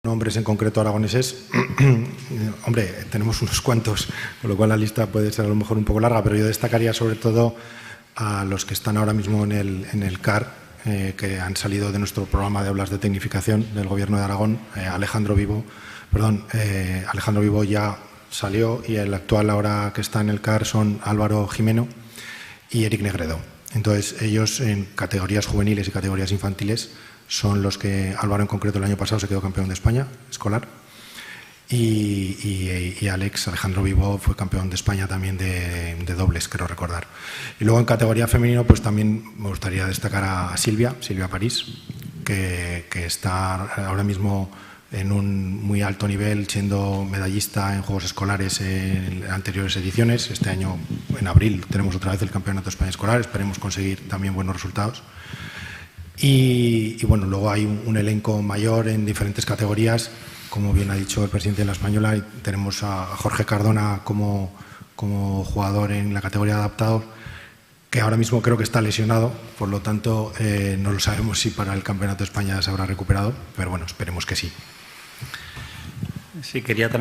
Nombres en concreto aragoneses, hombre, tenemos unos cuantos, con lo cual la lista puede ser a lo mejor un poco larga, pero yo destacaría sobre todo a los que están ahora mismo en el CAR, que han salido de nuestro programa de aulas de tecnificación del Gobierno de Aragón. Alejandro Vivo ya salió, y el actual ahora que está en el CAR son Álvaro Jimeno y Eric Negredo. Entonces, ellos en categorías juveniles y categorías infantiles son los que, Álvaro en concreto el año pasado se quedó campeón de España escolar, y Alejandro Vivo fue campeón de España también de dobles, creo recordar. Y luego en categoría femenino pues también me gustaría destacar a Silvia París, que está ahora mismo en un muy alto nivel, siendo medallista en Juegos Escolares en anteriores ediciones. Este año, en abril, tenemos otra vez el Campeonato de España Escolar, esperemos conseguir también buenos resultados. Y bueno, luego hay un elenco mayor en diferentes categorías, como bien ha dicho el presidente de la Española, y tenemos a Jorge Cardona como jugador en la categoría de adaptado, que ahora mismo creo que está lesionado, por lo tanto no lo sabemos si para el Campeonato de España se habrá recuperado, pero bueno, esperemos que sí. Sí, quería también